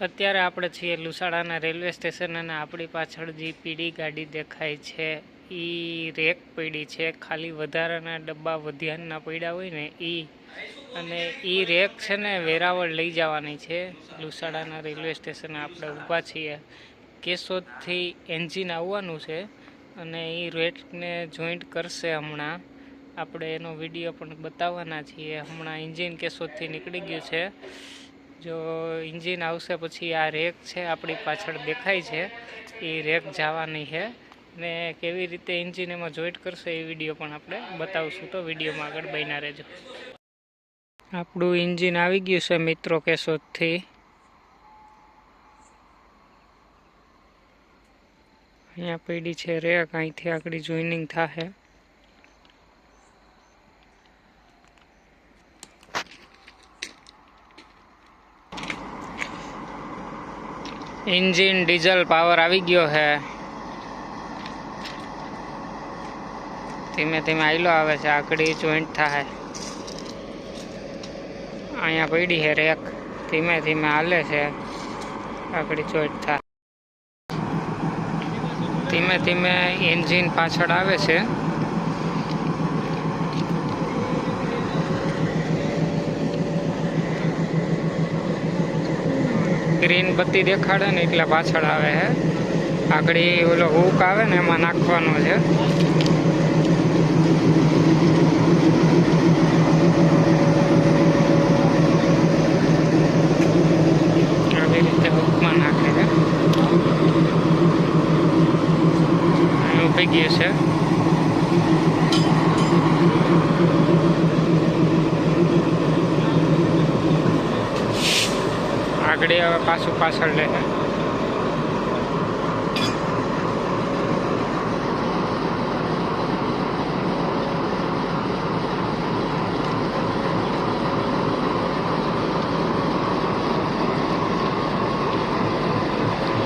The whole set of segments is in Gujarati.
અત્યારે આપણે છીએ લુસાડાના રેલવે સ્ટેશન અને આપણી પાછળ જે પીળી ગાડી દેખાય છે એ રેક પડી છે. ખાલી વધારાના ડબ્બા વધ્યાના પડ્યા હોય ને અને એ રેક છે ને વેરાવળ લઈ જવાની છે. લુસાડાના રેલવે સ્ટેશને આપણે ઊભા છીએ. કેશોદથી એન્જિન આવવાનું છે અને એ રેકને જોઈન્ટ કરશે. હમણાં આપણે એનો વિડીયો પણ બતાવવાના છીએ. હમણાં એન્જિન કેશોદથી નીકળી ગયું છે. જો એન્જિન આવશે પછી આ રેક છે આપણી પાછળ દેખાય છે એ રેક જવાની છે ને કેવી રીતે એન્જિન એમાં જોઈન્ટ કરશે એ વિડીયો પણ આપણે બતાવશું. તો વિડીયોમાં આગળ બન્યા રહેજો. આપણું એન્જિન આવી ગયું છે મિત્રો કેશોદથી. અહીંયા પડી છે રેક, અહીંથી આગળ જોઈનિંગ થશે. એન્જિન ડીઝલ પાવર આવી ગયો છે. ધીમે ધીમે આયલો આવે છે, આગળ જોઈન્ટ થાય. અહીંયા પડી છે રેક, ધીમે ધીમે હાલે છે, આગળ જોઈન્ટ થાય. ધીમે ધીમે એન્જિન પાછળ આવે છે. ગ્રીન બત્તી દેખાડે ને એટલે પાછળ આવે છે. આગળ ઓલો હુક આવે ને એમાં નાખવાનો છે. આવી રીતે હુકમાં નાખે છે. ઊભી ગયું છે. આગળ હવે પાછળ લે.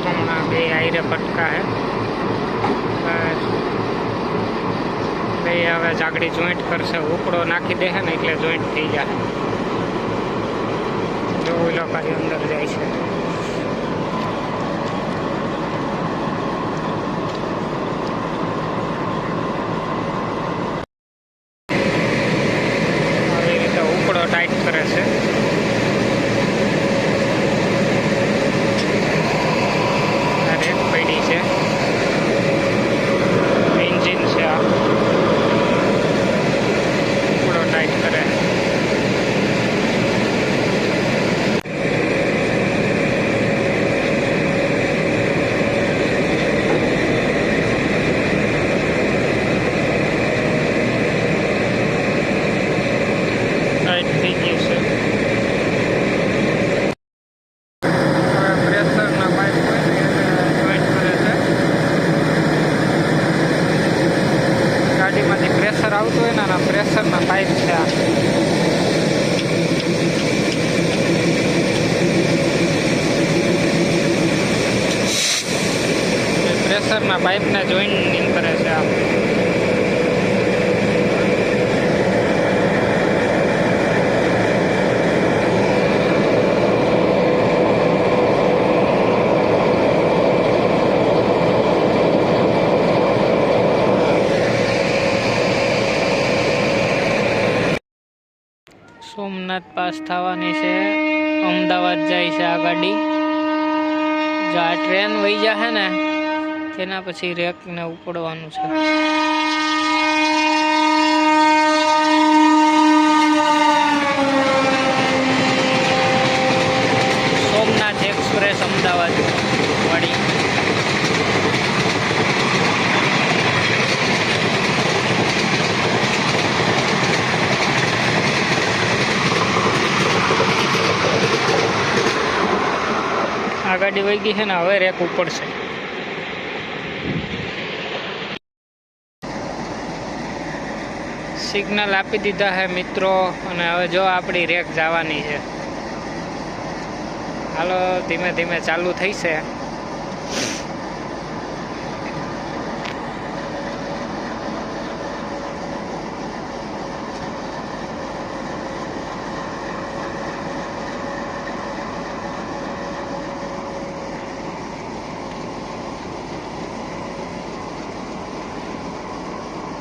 હમણાં બે આયરે પટકા હે. બે હવે જાગડી જોઈન્ટ કરશે. ઉપડો નાખી દે ને એટલે જોઈન્ટ થઈ જાય. જો ઓલો ભાઈ અંદર જાય છે. આવી રીતે ઉપડો ટાઈટ કરે છે. રેક પડી છે, એન્જિન છે. આ ઉપડો ટાઈટ કરે. ગાડીમાંથી પ્રેશર આવતું હોય ને પ્રેશરના પાઇપ છે. આ પ્રેશરના પાઇપને જોઈનિંગ કરે છે. આ સોમનાથ પાસ થવાની છે. અમદાવાદ જાય છે આ ગાડી. જો આ ટ્રેન વહી જશે ને તેના પછી રેકને ઉપડવાનું છે. સોમનાથ એક્સપ્રેસ અમદાવાદ વાળી. આ ગાડી વહી ગઈ છે ને હવે રેક ઉપડશે. સિગ્નલ આપી દીધા છે મિત્રો અને હવે જો આપણી રેક જવાની છે. હાલો ધીમે ધીમે ચાલુ થઈ છે.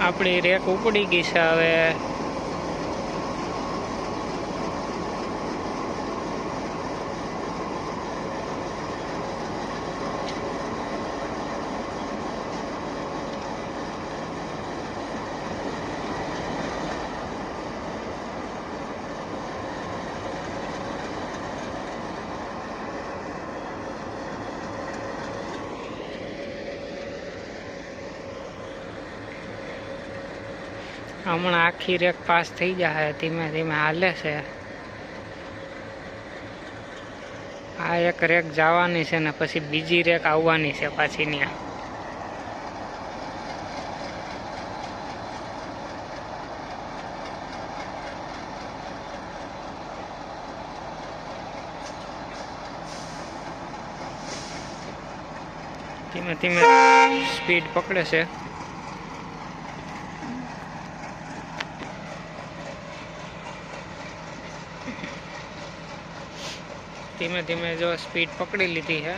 આપણી રેક ઉપડી ગઈ છે હવે હમણાં આખી રેક પાસ થઈ જાય, ધીમે ધીમે હાલે છે. આ એક રેક જવાની છે ને પછી બીજી રેક આવવાની છે પાછી ત્યાં. ધીમે ધીમે સ્પીડ પકડે છે. ધીમે ધીમે જો સ્પીડ પકડી લીધી છે.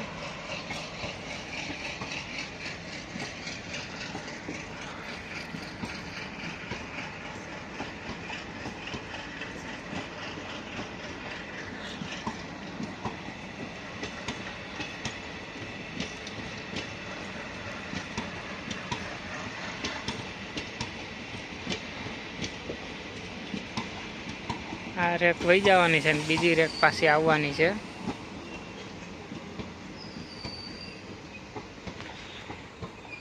આ રેક વહી જવાની છે ને બીજી રેક પાછી આવવાની છે.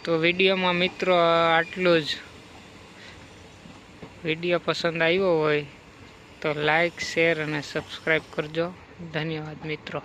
તો વિડીયોમાં મિત્રો આટલું જ. વિડીયો પસંદ આવ્યો હોય તો લાઈક, શેર અને સબસ્ક્રાઈબ કરજો. ધન્યવાદ મિત્રો.